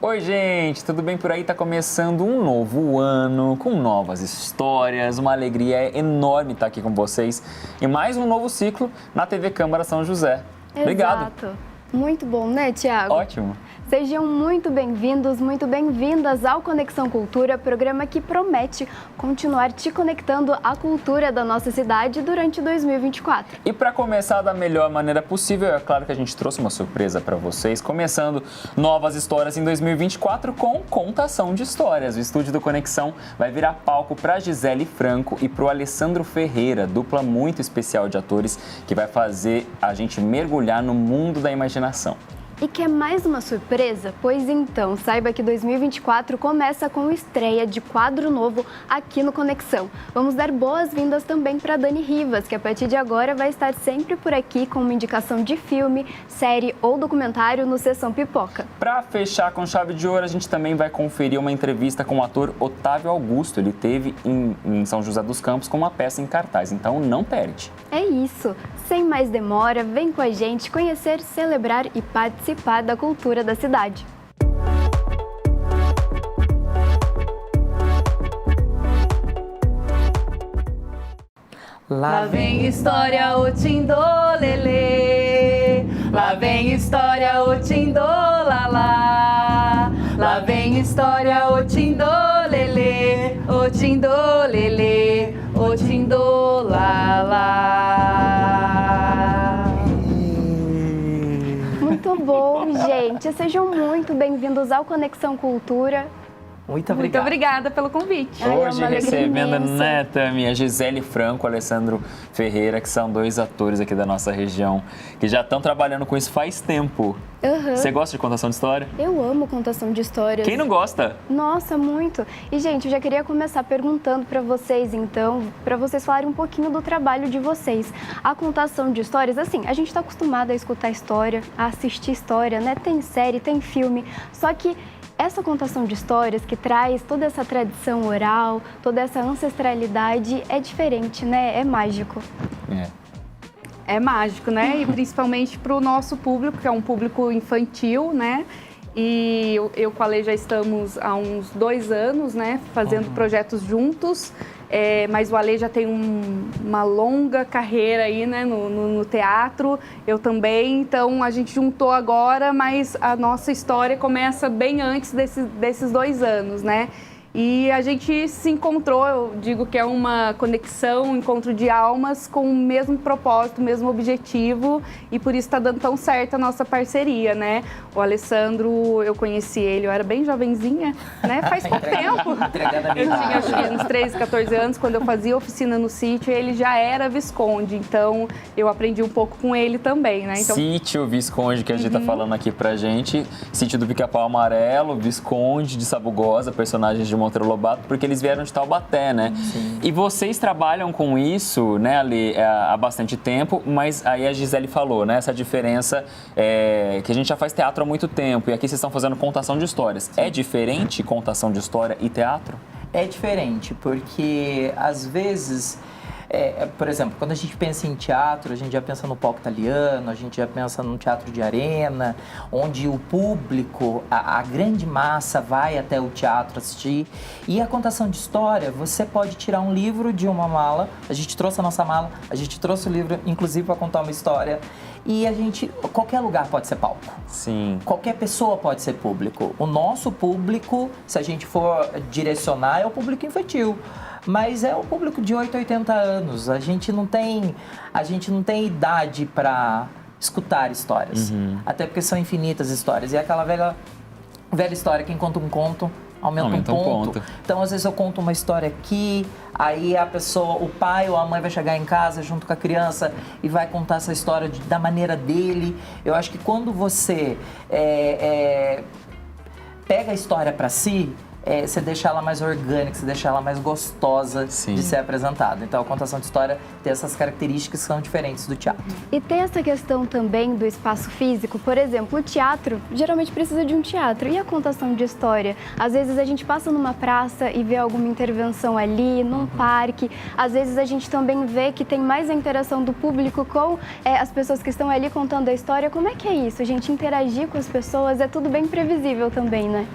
Oi, gente, tudo bem por aí? Tá começando um novo ano com novas histórias, uma alegria enorme estar aqui com vocês e mais um novo ciclo na TV Câmara São José. Obrigado. Exato. Muito bom, né, Tiago? Ótimo. Sejam muito bem-vindos, muito bem-vindas ao Conexão Cultura, programa que promete continuar te conectando à cultura da nossa cidade durante 2024. E para começar da melhor maneira possível, é claro que a gente trouxe uma surpresa para vocês, começando novas histórias em 2024 com contação de histórias. O estúdio do Conexão vai virar palco para Gisele Franco e para o Alessandro Ferreira, dupla muito especial de atores que vai fazer a gente mergulhar no mundo da imaginação. E quer mais uma surpresa? Pois então, saiba que 2024 começa com estreia de quadro novo aqui no Conexão. Vamos dar boas-vindas também para Dani Rivas, que a partir de agora vai estar sempre por aqui com uma indicação de filme, série ou documentário no Sessão Pipoca. Para fechar com chave de ouro, a gente também vai conferir uma entrevista com o ator Otávio Augusto. Ele teve em São José dos Campos com uma peça em cartaz, então não perde. É isso! Sem mais demora, vem com a gente conhecer, celebrar e participar da cultura da cidade. Lá vem história, o tindolelê. Lá vem história, o tindolala. Lá vem história, o tindolelê. O tindolelê, o tindolala. Muito bom, gente! Sejam muito bem-vindos ao Conexão Cultura. Muito obrigada pelo convite. Ai, é Hoje uma alegria recebendo, imensa. né, Tami, a Gisele Franco, Alessandro Ferreira, que são dois atores aqui da nossa região, que já estão trabalhando com isso faz tempo. Uhum. Você gosta de contação de história? Eu amo contação de histórias. Quem não gosta? Nossa, muito! E, gente, eu já queria começar perguntando para vocês, então, para vocês falarem um pouquinho do trabalho de vocês. A contação de histórias, assim, a gente está acostumado a escutar história, a assistir história, né? Tem série, tem filme, só que essa contação de histórias que traz toda essa tradição oral, toda essa ancestralidade é diferente, né? É mágico. É mágico, né? E principalmente para o nosso público, que é um público infantil, né? E eu com a Lê já estamos há uns 2 anos, né? Fazendo projetos juntos. Mas o Ale já tem uma longa carreira aí, né, no teatro, eu também, então a gente juntou agora, mas a nossa história começa bem antes desses 2 anos, né? E a gente se encontrou, eu digo que é uma conexão, um encontro de almas com o mesmo propósito, o mesmo objetivo, e por isso está dando tão certo a nossa parceria, né? O Alessandro, eu conheci ele, eu era bem jovenzinha, né? Faz pouco tempo. Eu tinha acho que uns 13, 14 anos, quando eu fazia oficina no sítio, ele já era Visconde, então eu aprendi um pouco com ele também, né? Então, Sítio Visconde, que a gente tá falando aqui pra gente, Sítio do Pica-Pau Amarelo, Visconde de Sabugosa, personagens de Monteiro Lobato, porque eles vieram de Taubaté, né? Sim. E vocês trabalham com isso, né, Ali, há bastante tempo, mas aí a Gisele falou, né, essa diferença que a gente já faz teatro há muito tempo e aqui vocês estão fazendo contação de histórias. Sim. É diferente contação de história e teatro? É diferente, porque às vezes, por exemplo, quando a gente pensa em teatro, a gente já pensa no palco italiano, a gente já pensa num teatro de arena, onde o público, a grande massa vai até o teatro assistir. E a contação de história, você pode tirar um livro de uma mala, a gente trouxe a nossa mala, a gente trouxe o livro, inclusive para contar uma história, e qualquer lugar pode ser palco. Sim. Qualquer pessoa pode ser público. O nosso público, se a gente for direcionar, é o público infantil. Mas é o público de 8 a 80 anos. A gente não tem idade para escutar histórias. Até porque são infinitas histórias. E é aquela velha história, quem conta um conto aumenta um ponto. Então, às vezes eu conto uma história aqui, aí a pessoa, o pai ou a mãe vai chegar em casa junto com a criança e vai contar essa história da maneira dele. Eu acho que quando você pega a história para si, você deixa ela mais orgânica, você deixa ela mais gostosa Sim. de ser apresentada. Então a contação de história tem essas características que são diferentes do teatro. E tem essa questão também do espaço físico. Por exemplo, o teatro geralmente precisa de um teatro. E a contação de história? Às vezes a gente passa numa praça e vê alguma intervenção ali, num parque. Às vezes a gente também vê que tem mais a interação do público com as pessoas que estão ali contando a história. Como é que é isso? A gente interagir com as pessoas é tudo bem previsível também, né?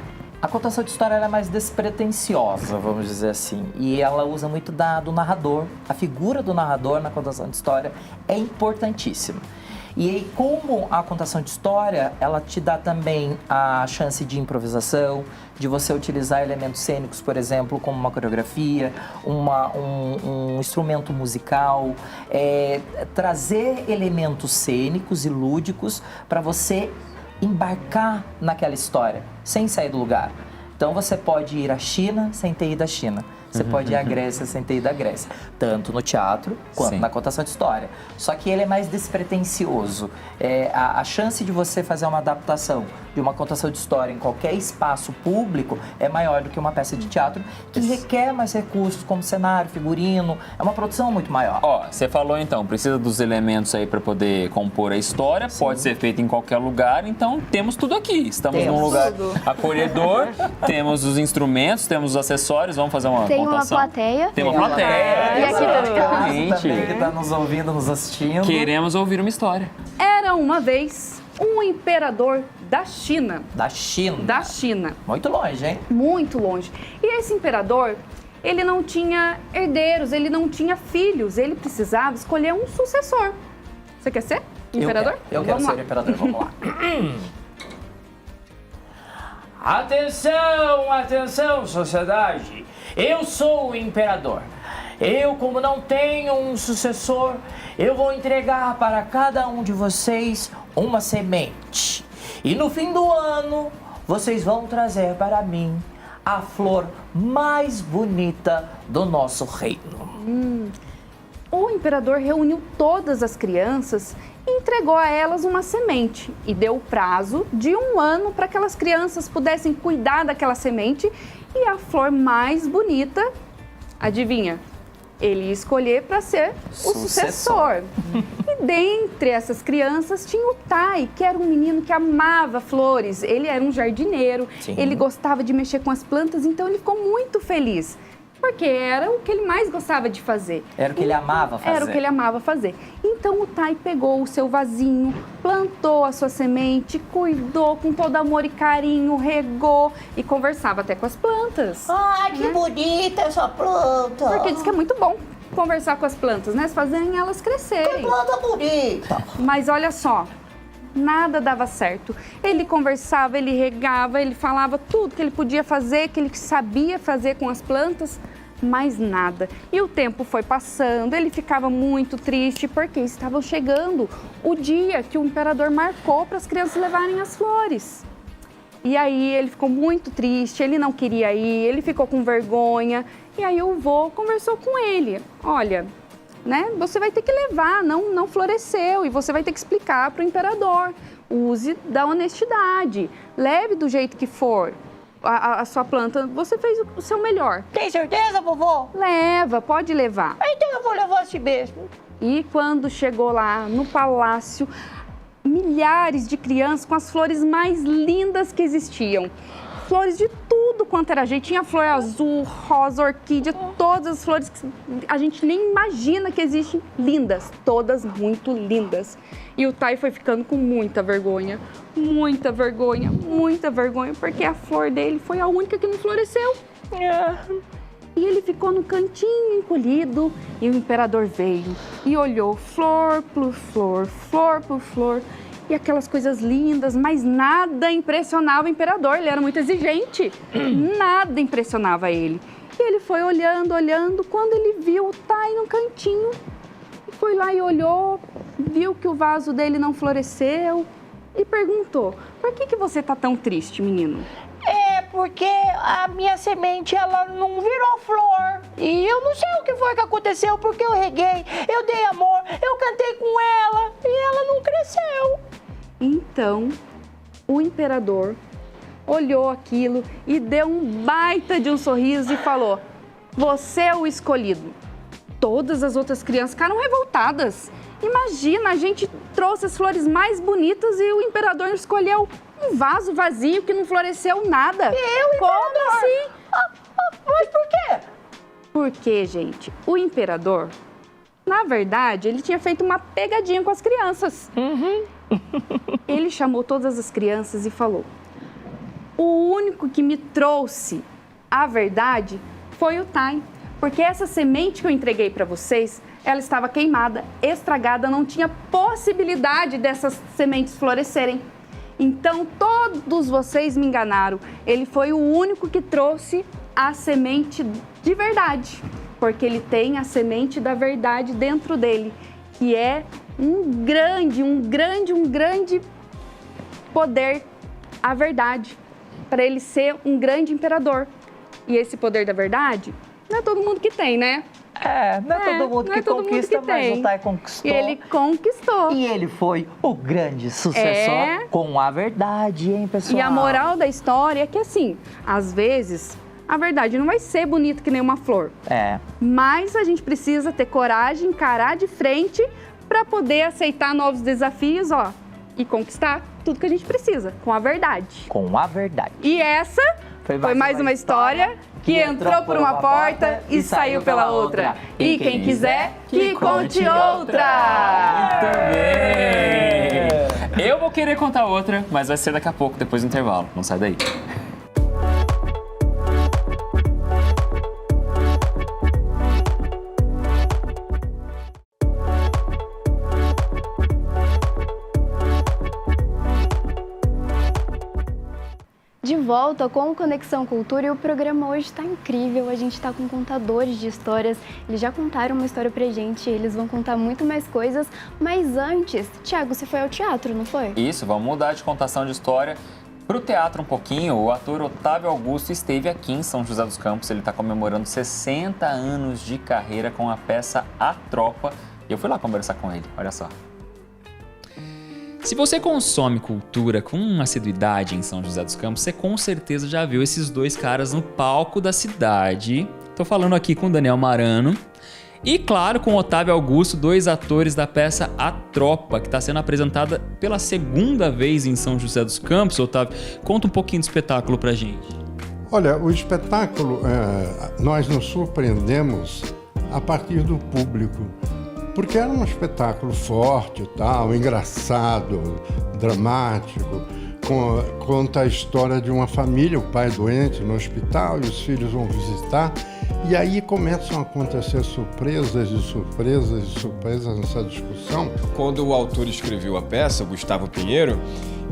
A contação de história ela é mais despretensiosa, vamos dizer assim, e ela usa muito do narrador. A figura do narrador na contação de história é importantíssima. E aí, como a contação de história, ela te dá também a chance de improvisação, de você utilizar elementos cênicos, por exemplo, como uma coreografia, um instrumento musical, trazer elementos cênicos e lúdicos para você embarcar naquela história, sem sair do lugar. Então você pode ir à China sem ter ido à China. Você pode ir à Grécia sem ter ido à Grécia. Tanto no teatro quanto na contação de história. Só que ele é mais despretensioso. A chance de você fazer uma adaptação de uma contação de história em qualquer espaço público é maior do que uma peça de teatro que requer mais recursos, como cenário, figurino. É uma produção muito maior. Ó, você falou então, precisa dos elementos aí para poder compor a história, pode ser feito em qualquer lugar, então temos tudo aqui. Estamos num lugar acolhedor, temos os instrumentos, temos os acessórios, vamos fazer uma Tem uma contação. plateia. Tem uma plateia. E aqui tá Exatamente. Também que está nos ouvindo, nos assistindo. Queremos ouvir uma história. Era uma vez um imperador da China. Da China. Da China. Muito longe, hein? Muito longe. E esse imperador, ele não tinha herdeiros, ele não tinha filhos, ele precisava escolher um sucessor. Você quer ser imperador? Eu quero Vamos ser lá. imperador, vamos lá. Atenção, atenção, sociedade! Eu sou o imperador. Eu, como não tenho um sucessor, eu vou entregar para cada um de vocês uma semente. E no fim do ano, vocês vão trazer para mim a flor mais bonita do nosso reino. O imperador reuniu todas as crianças e entregou a elas uma semente e deu o prazo de 1 ano para que aquelas crianças pudessem cuidar daquela semente e a flor mais bonita, adivinha? Ele ia escolher para ser o sucessor. E dentre essas crianças tinha o Tai, que era um menino que amava flores. Ele era um jardineiro, Sim. ele gostava de mexer com as plantas, então ele ficou muito feliz. Porque era o que ele mais gostava de fazer. Era o que ele amava fazer. Era o que ele amava fazer. Então o Tai pegou o seu vasinho, plantou a sua semente, cuidou com todo amor e carinho, regou e conversava até com as plantas. Ai, que bonita essa planta. Porque diz que é muito bom conversar com as plantas, né? Fazerem elas crescerem. Planta bonita. Mas olha só, nada dava certo. Ele conversava, ele regava, ele falava tudo que ele podia fazer, que ele sabia fazer com as plantas, mas nada. E o tempo foi passando, ele ficava muito triste porque estava chegando o dia que o imperador marcou para as crianças levarem as flores. E aí ele ficou muito triste, ele não queria ir, ele ficou com vergonha. E aí o vô conversou com ele. Olha, né, você vai ter que levar, não floresceu, e você vai ter que explicar para o imperador. Use da honestidade, leve do jeito que for a sua planta, você fez o seu melhor. Tem certeza, vovô? Leva, pode levar. Então eu vou levar assim mesmo. E quando chegou lá no palácio, milhares de crianças com as flores mais lindas que existiam. Flores de tudo quanto era jeito. Tinha flor azul, rosa, orquídea, todas as flores que a gente nem imagina que existem, lindas, todas muito lindas. E o Tai foi ficando com muita vergonha, porque a flor dele foi a única que não floresceu. E ele ficou no cantinho encolhido e o imperador veio e olhou flor por flor, flor por flor. E aquelas coisas lindas, mas nada impressionava o imperador, ele era muito exigente. Nada impressionava ele. E ele foi olhando, quando ele viu o Tai no cantinho, foi lá e olhou, viu que o vaso dele não floresceu e perguntou: por que você está tão triste, menino? É porque a minha semente, ela não virou flor. E eu não sei o que foi que aconteceu, porque eu reguei, eu dei amor, eu cantei com ela e ela não cresceu. Então, o imperador olhou aquilo e deu um baita de um sorriso e falou: você é o escolhido. Todas as outras crianças ficaram revoltadas. Imagina, a gente trouxe as flores mais bonitas e o imperador escolheu um vaso vazio que não floresceu nada. Como assim? Mas por quê? Porque, gente, o imperador, na verdade, ele tinha feito uma pegadinha com as crianças. Ele chamou todas as crianças e falou: o único que me trouxe a verdade foi o Time. Porque essa semente que eu entreguei para vocês, ela estava queimada, estragada, não tinha possibilidade dessas sementes florescerem. Então, todos vocês me enganaram. Ele foi o único que trouxe a semente de verdade. Porque ele tem a semente da verdade dentro dele, que é um grande poder, a verdade, para ele ser um grande imperador. E esse poder da verdade, não é todo mundo que tem, né? Não é todo mundo que conquista, mas o Tai conquistou. E ele conquistou. E ele foi o grande sucessor com a verdade, hein, pessoal? E a moral da história é que, assim, às vezes, a verdade não vai ser bonita que nem uma flor. Mas a gente precisa ter coragem, encarar de frente para poder aceitar novos desafios, e conquistar tudo que a gente precisa, com a verdade. Com a verdade. E essa foi mais uma história que entrou por uma porta e saiu pela outra. E quem quiser, que conte outra! Muito bem! Eu vou querer contar outra, mas vai ser daqui a pouco, depois do intervalo. Não sai daí. De volta com o Conexão Cultura, e o programa hoje está incrível. A gente está com contadores de histórias, eles já contaram uma história pra gente, eles vão contar muito mais coisas. Mas antes, Thiago, você foi ao teatro, não foi? Isso, vamos mudar de contação de história para o teatro um pouquinho. O ator Otávio Augusto esteve aqui em São José dos Campos, ele está comemorando 60 anos de carreira com a peça A Tropa. E eu fui lá conversar com ele, olha só. Se você consome cultura com assiduidade em São José dos Campos, você com certeza já viu esses dois caras no palco da cidade. Tô falando aqui com o Daniel Marano e, claro, com o Otávio Augusto, dois atores da peça A Tropa, que está sendo apresentada pela segunda vez em São José dos Campos. Otávio, conta um pouquinho do espetáculo pra gente. Olha, o espetáculo, nós nos surpreendemos a partir do público. Porque era um espetáculo forte, tal, engraçado, dramático, conta a história de uma família, o pai doente no hospital e os filhos vão visitar. E aí começam a acontecer surpresas nessa discussão. Quando o autor escreveu a peça, Gustavo Pinheiro,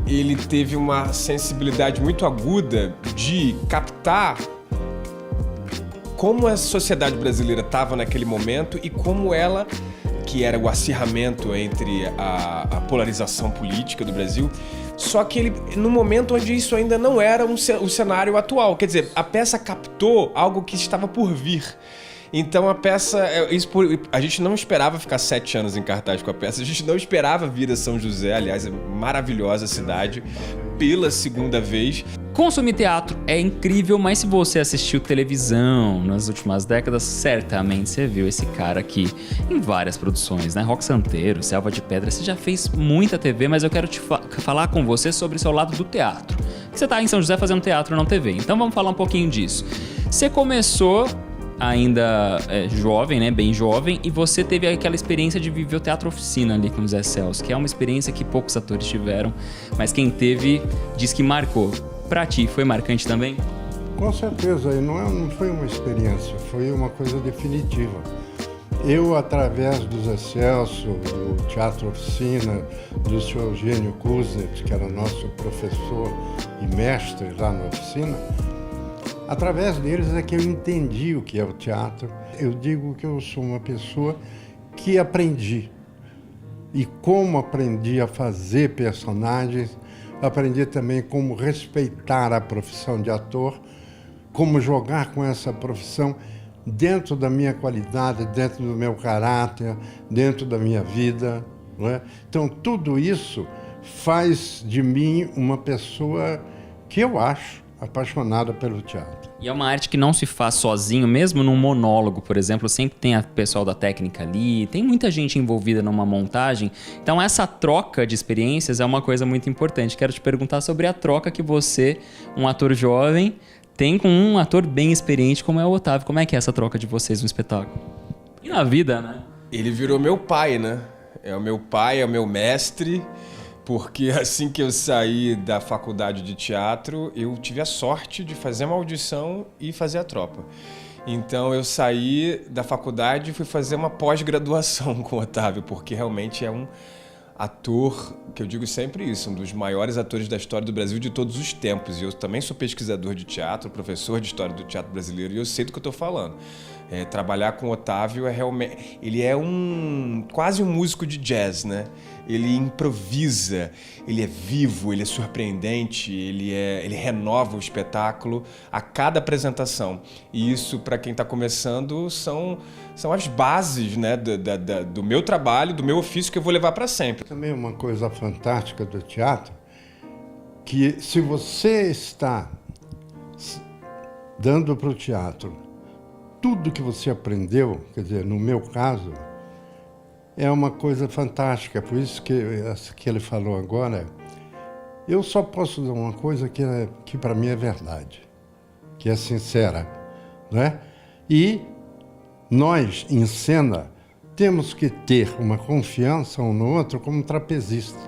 ele teve uma sensibilidade muito aguda de captar como a sociedade brasileira estava naquele momento e como ela, que era o acirramento entre a polarização política do Brasil, só que ele, no momento onde isso ainda não era o cenário atual. Quer dizer, a peça captou algo que estava por vir. Então a peça, a gente não esperava ficar 7 anos em cartaz com a peça, a gente não esperava vir a São José, aliás, é maravilhosa a cidade, pela segunda vez. Consumir teatro é incrível, mas se você assistiu televisão nas últimas décadas, certamente você viu esse cara aqui em várias produções, né? Rock Santeiro, Selva de Pedra, você já fez muita TV, mas eu quero te falar com você sobre o seu lado do teatro. Você tá em São José fazendo teatro, não TV, então vamos falar um pouquinho disso. Você começou ainda jovem, né, bem jovem, e você teve aquela experiência de viver o teatro oficina ali com o Zé Celso, que é uma experiência que poucos atores tiveram, mas quem teve diz que marcou. Pra ti, foi marcante também? Com certeza, e não foi uma experiência, foi uma coisa definitiva. Eu, através do Zé Celso, do Teatro Oficina, do Sr. Eugênio Kuznet, que era nosso professor e mestre lá na oficina, através deles é que eu entendi o que é o teatro. Eu digo que eu sou uma pessoa que aprendi. E como aprendi a fazer personagens, aprendi também como respeitar a profissão de ator, como jogar com essa profissão dentro da minha qualidade, dentro do meu caráter, dentro da minha vida, não é? Então, tudo isso faz de mim uma pessoa que eu acho apaixonada pelo teatro. E é uma arte que não se faz sozinho, mesmo num monólogo, por exemplo, sempre tem o pessoal da técnica ali, tem muita gente envolvida numa montagem. Então essa troca de experiências é uma coisa muito importante. Quero te perguntar sobre a troca que você, um ator jovem, tem com um ator bem experiente como é o Otávio. Como é que é essa troca de vocês no espetáculo? E na vida, né? Ele virou meu pai, né? É o meu pai, é o meu mestre, porque assim que eu saí da faculdade de teatro, eu tive a sorte de fazer uma audição e fazer a tropa. Então eu saí da faculdade e fui fazer uma pós-graduação com o Otávio, porque realmente é um ator, que eu digo sempre isso, um dos maiores atores da história do Brasil de todos os tempos. E eu também sou pesquisador de teatro, professor de história do teatro brasileiro, e eu sei do que eu estou falando. Trabalhar com o Otávio é realmente... Ele é quase um músico de jazz, né? Ele improvisa, ele é vivo, ele é surpreendente, ele renova o espetáculo a cada apresentação. E isso, para quem está começando, são as bases, né, do meu trabalho, do meu ofício, que eu vou levar para sempre. Também uma coisa fantástica do teatro, que se você está dando para o teatro tudo que você aprendeu, quer dizer, no meu caso, é uma coisa fantástica. Por isso que ele falou agora, eu só posso dar uma coisa que para mim é verdade, que é sincera, né? E nós, em cena, temos que ter uma confiança um no outro como trapezista,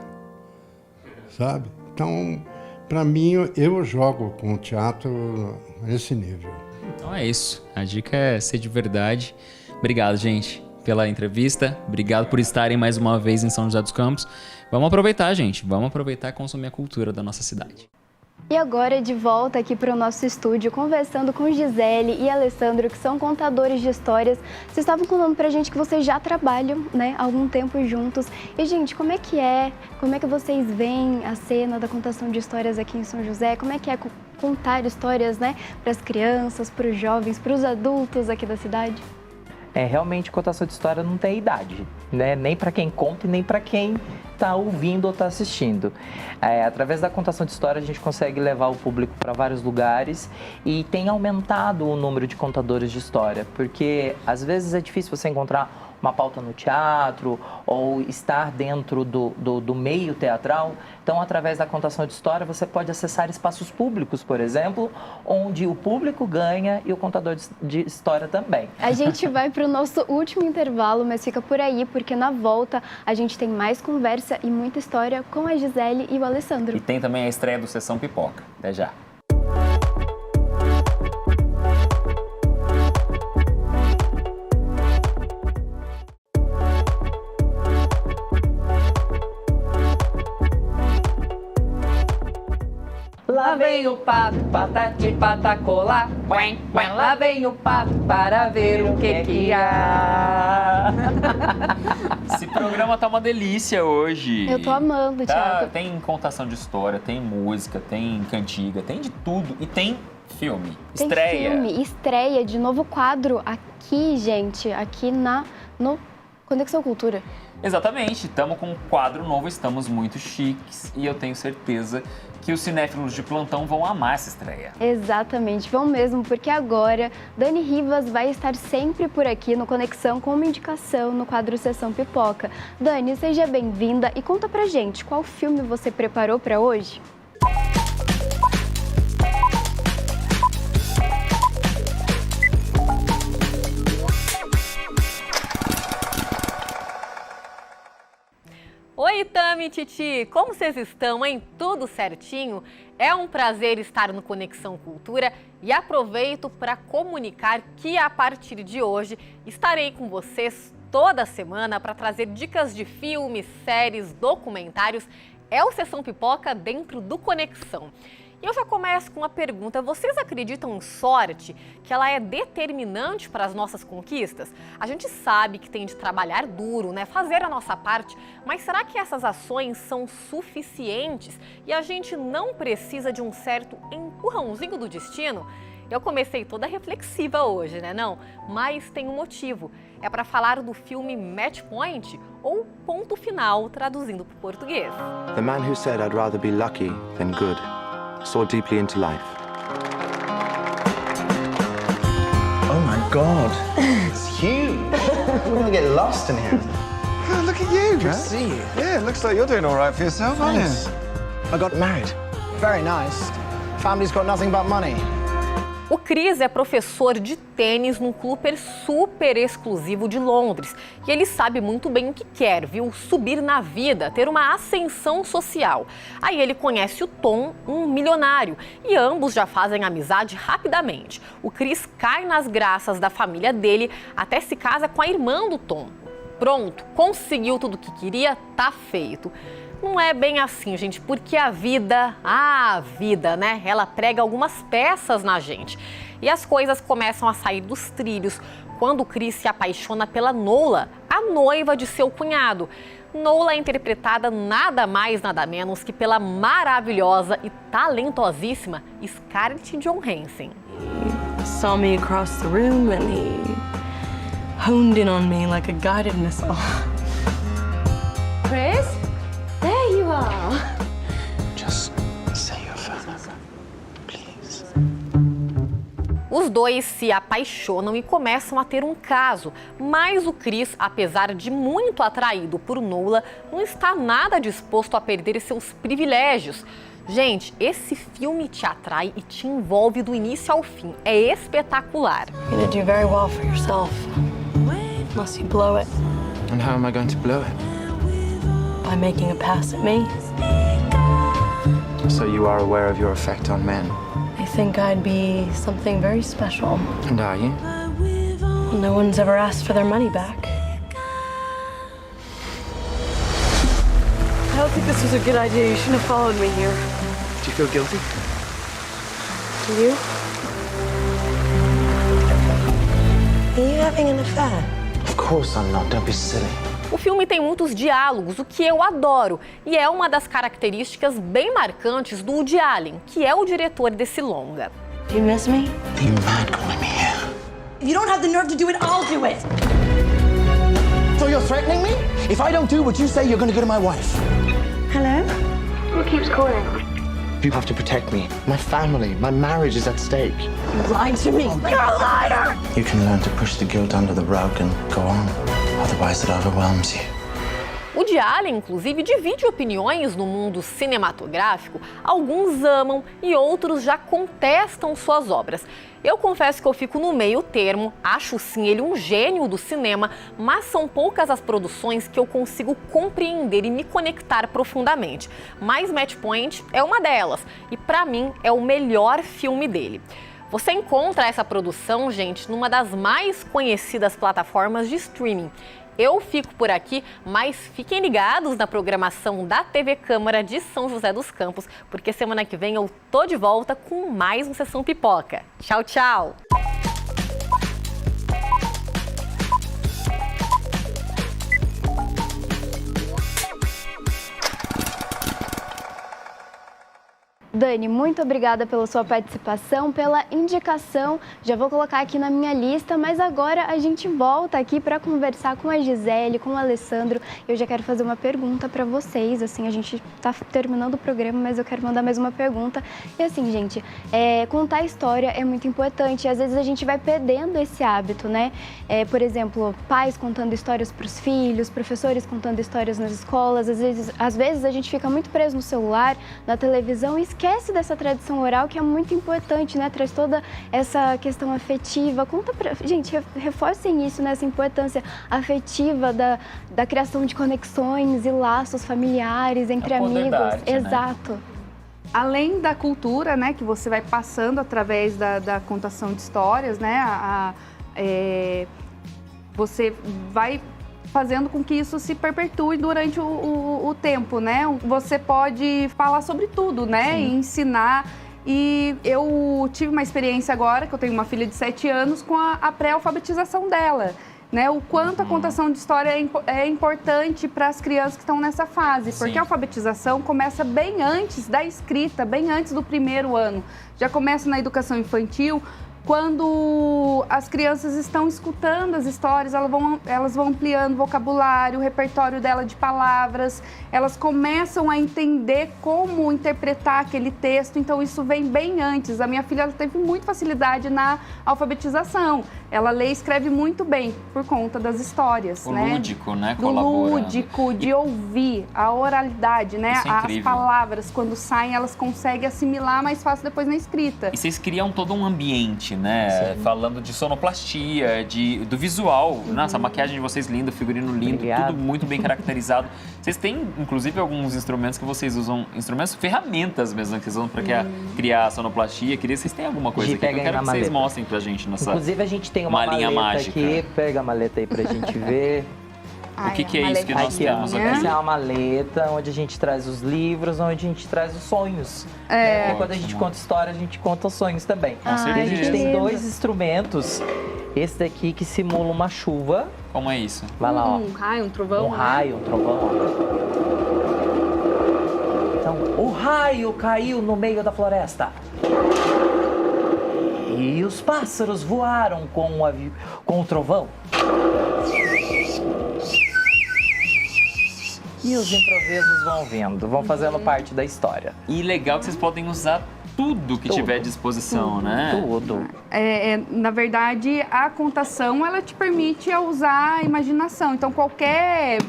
sabe? Então, para mim, eu jogo com o teatro nesse nível. Então é isso. A dica é ser de verdade. Obrigado, gente, pela entrevista. Obrigado por estarem mais uma vez em São José dos Campos. Vamos aproveitar, gente. Vamos aproveitar e consumir a cultura da nossa cidade. E agora de volta aqui para o nosso estúdio, conversando com Gisele e Alessandro, que são contadores de histórias. Vocês estavam contando pra gente que vocês já trabalham, né, há algum tempo juntos. E, gente, como é que vocês veem a cena da contação de histórias aqui em São José? Como é que é contar histórias, né, para as crianças, para os jovens, para os adultos aqui da cidade? Realmente, contação de história não tem idade, né? Nem para quem conta e nem para quem está ouvindo ou está assistindo. Através da contação de história, a gente consegue levar o público para vários lugares e tem aumentado o número de contadores de história, porque às vezes é difícil você encontrar uma pauta no teatro ou estar dentro do meio teatral. Então, através da contação de história, você pode acessar espaços públicos, por exemplo, onde o público ganha e o contador de história também. A gente vai para o nosso último intervalo, mas fica por aí, porque na volta a gente tem mais conversa e muita história com a Gisele e o Alessandro. E tem também a estreia do Sessão Pipoca. Até já. Lá vem o pato, patati patacolá, lá vem o pato para ver o que há. Esse programa tá uma delícia hoje. Eu tô amando, Thiago. Tem contação de história, tem música, tem cantiga, tem de tudo. E tem filme, Tem estreia. filme, estreia de novo quadro aqui, gente, aqui no Conexão Cultura. Exatamente, estamos com um quadro novo, estamos muito chiques e eu tenho certeza que os cinéfilos de plantão vão amar essa estreia. Exatamente, vão mesmo, porque agora Dani Rivas vai estar sempre por aqui no Conexão com uma indicação no quadro Sessão Pipoca. Dani, seja bem-vinda e conta pra gente qual filme você preparou para hoje? Oi, Tami e Titi! Como vocês estão, hein? Tudo certinho? É um prazer estar no Conexão Cultura e aproveito para comunicar que a partir de hoje estarei com vocês toda semana para trazer dicas de filmes, séries, documentários. É o Sessão Pipoca dentro do Conexão. E eu já começo com uma pergunta. Vocês acreditam em sorte, que ela é determinante para as nossas conquistas? A gente sabe que tem de trabalhar duro, né? Fazer a nossa parte, mas será que essas ações são suficientes e a gente não precisa de um certo empurrãozinho do destino? Eu comecei toda reflexiva hoje, né? Não, mas tem um motivo. É para falar do filme Match Point, ou Ponto Final, traduzindo para o português. The man who said I'd rather be lucky than good saw deeply into life. Oh my God, it's huge. We're gonna get lost in here. Oh, look at you, Good to see you. Yeah, it looks like you're doing all right for yourself, aren't you? Thanks. I got married. Very nice. Family's got nothing but money. O Chris é professor de tênis num clube super exclusivo de Londres. E ele sabe muito bem o que quer, viu? Subir na vida, ter uma ascensão social. Aí ele conhece o Tom, um milionário, e ambos já fazem amizade rapidamente. O Chris cai nas graças da família dele, até se casa com a irmã do Tom. Pronto, conseguiu tudo o que queria, tá feito. Não é bem assim, gente, porque a vida, né? Ela prega algumas peças na gente. E as coisas começam a sair dos trilhos quando o Chris se apaixona pela Nola, a noiva de seu cunhado. Nola é interpretada nada mais, nada menos que pela maravilhosa e talentosíssima Scarlett Johansson. He saw me across the room and he honed in on me like a guided missile. Chris? There you are. Just say your father, please. Os dois se apaixonam e começam a ter um caso, mas o Chris, apesar de muito atraído por Nola, não está nada disposto a perder seus privilégios. Gente, esse filme te atrai e te envolve do início ao fim. É espetacular. You're gonna do very well for yourself, unless you blow it. And how am I going to blow it? By making a pass at me. So you are aware of your effect on men? I think I'd be something very special. And are you? No one's ever asked for their money back. I don't think this was a good idea. You shouldn't have followed me here. Do you feel guilty? Do you? Are you having an affair? Of course I'm not. Don't be silly. O filme tem muitos diálogos, o que eu adoro, e é uma das características bem marcantes do Woody Allen, que é o diretor desse longa. Do you miss me? Are you mad calling me here? If you don't have the nerve to do it, I'll do it. So you're threatening me? If I don't do what you say, you're gonna go to my wife. Hello? Who keeps calling? You have to protect me. My family, my marriage is at stake. You lied to me. You're a liar! You can learn to push the guilt under the rug and go on. Otherwise it overwhelms you. O Woody Allen, inclusive, divide opiniões no mundo cinematográfico. Alguns amam e outros já contestam suas obras. Eu confesso que eu fico no meio termo, acho sim ele um gênio do cinema, mas são poucas as produções que eu consigo compreender e me conectar profundamente. Mas Match Point é uma delas e, para mim, é o melhor filme dele. Você encontra essa produção, gente, numa das mais conhecidas plataformas de streaming. Eu fico por aqui, mas fiquem ligados na programação da TV Câmara de São José dos Campos, porque semana que vem eu tô de volta com mais um Sessão Pipoca. Tchau, tchau! Dani, muito obrigada pela sua participação, pela indicação. Já vou colocar aqui na minha lista, mas agora a gente volta aqui para conversar com a Gisele, com o Alessandro. Eu já quero fazer uma pergunta para vocês. Assim, a gente está terminando o programa, mas eu quero mandar mais uma pergunta. E assim, gente, contar história é muito importante. E às vezes a gente vai perdendo esse hábito, né? Por exemplo, pais contando histórias para os filhos, professores contando histórias nas escolas. Às vezes a gente fica muito preso no celular, na televisão e esquece dessa tradição oral que é muito importante, né? Traz toda essa questão afetiva. Gente, reforcem isso, né? Essa importância afetiva da criação de conexões e laços familiares entre amigos. Arte, exato. Né? Além da cultura, né, que você vai passando através da contação de histórias, né? Você vai fazendo com que isso se perpetue durante o tempo, né? Você pode falar sobre tudo, né? E ensinar. E eu tive uma experiência agora, que eu tenho uma filha de 7 anos, com a pré-alfabetização dela. Né? O quanto a contação de história é importante para as crianças que estão nessa fase. Porque a alfabetização começa bem antes da escrita, bem antes do primeiro ano. Já começa na educação infantil, Quando as crianças estão escutando as histórias, elas vão ampliando o vocabulário, o repertório dela de palavras, elas começam a entender como interpretar aquele texto, então isso vem bem antes. A minha filha ela teve muita facilidade na alfabetização, ela lê e escreve muito bem por conta das histórias, O né? lúdico, né? Do lúdico, de ouvir, a oralidade, né? Isso é As incrível. palavras, quando saem, elas conseguem assimilar mais fácil depois na escrita. E vocês criam todo um ambiente, né? Falando de sonoplastia, do visual. Nossa, a maquiagem de vocês linda, o figurino lindo, Obrigado. tudo muito bem caracterizado. Vocês têm, inclusive, alguns instrumentos que vocês usam, ferramentas mesmo, que vocês usam para criar a sonoplastia. Queria que vocês tenham alguma coisa Gi, aqui que eu pega aí quero na que vocês maleta. mostrem pra gente nessa... Inclusive, a gente tem uma linha maleta mágica. aqui. Pega a maleta aí pra gente ver. O que é isso que nós Aqui, ó. temos Essa aqui? é uma maleta onde a gente traz os livros, onde a gente traz os sonhos. É. Porque quando a gente conta história, a gente conta os sonhos também. Com E a certeza. gente tem 2 instrumentos. Esse daqui que simula uma chuva. Como é isso? Vai lá, ó. Um raio, um trovão, Um né? raio, um trovão, ó. Então, o raio caiu no meio da floresta. E os pássaros voaram com o trovão. E os improvisos vão vindo, vão fazendo parte da história. E legal que vocês podem usar tudo que tiver à disposição, né? Tudo. Na verdade, a contação, ela te permite usar a imaginação. Então,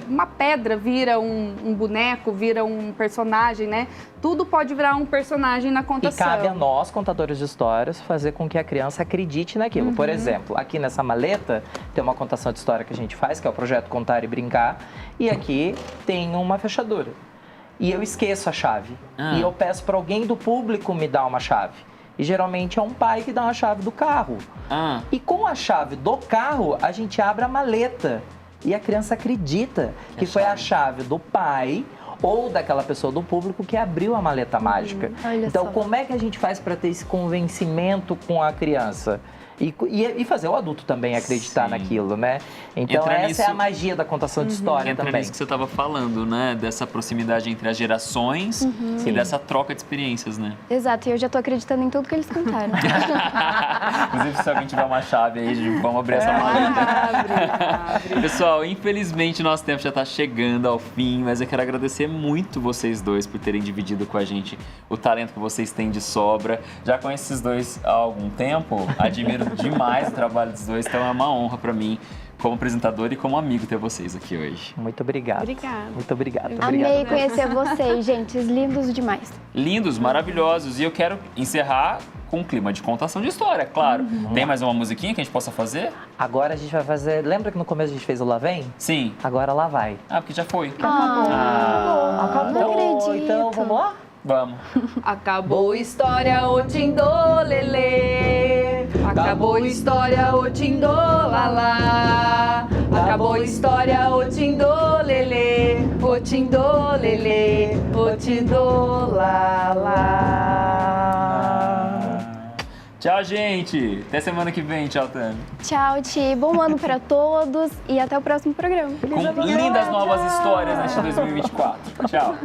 uma pedra vira um boneco, vira um personagem, né? Tudo pode virar um personagem na E contação. cabe a nós, contadores de histórias, fazer com que a criança acredite naquilo. Por exemplo, aqui nessa maleta tem uma contação de história que a gente faz, que é o projeto Contar e Brincar. E aqui tem uma fechadura. E eu esqueço a chave. E eu peço para alguém do público me dar uma chave. E geralmente é um pai que dá uma chave do carro. E com a chave do carro, a gente abre a maleta. E a criança acredita que foi a chave do pai ou daquela pessoa do público que abriu a maleta mágica. olha Então, só. como é que a gente faz para ter esse convencimento com a criança? E fazer o adulto também acreditar naquilo, né? Então, Entra essa nisso- é a magia da contação de história Entra também. nisso que você estava falando, né? Dessa proximidade entre as gerações e dessa troca de experiências, né? Exato, e eu já tô acreditando em tudo que eles contaram. Inclusive, se alguém tiver uma chave aí, vamos abrir essa maleta. Pessoal, infelizmente nosso tempo já está chegando ao fim, mas eu quero agradecer muito vocês dois por terem dividido com a gente o talento que vocês têm de sobra. Já conheço esses dois há algum tempo, admiro demais o trabalho dos dois, então é uma honra para mim, como apresentador e como amigo, ter vocês aqui hoje. Muito obrigado. Obrigada. Muito obrigado. Amei conhecer vocês, gente. Lindos demais. Lindos, maravilhosos. E eu quero encerrar com um clima de contação de história, claro. Tem mais uma musiquinha que a gente possa fazer? Agora a gente vai fazer... Lembra que no começo a gente fez o Lá Vem? Sim. Agora lá vai. Ah, porque já foi. Acabou. Não acredito. Então, vamos lá? Vamos. Acabou a história, o tindolelê. Acabou a história, o tindolala. Acabou a história, o tindolelê. O tindolelê, o tindolala. Tchau, gente. Até semana que vem. Tchau, Tami. Tchau, Ti. Bom ano para todos e até o próximo programa. Com lindas novas histórias neste 2024. Tchau.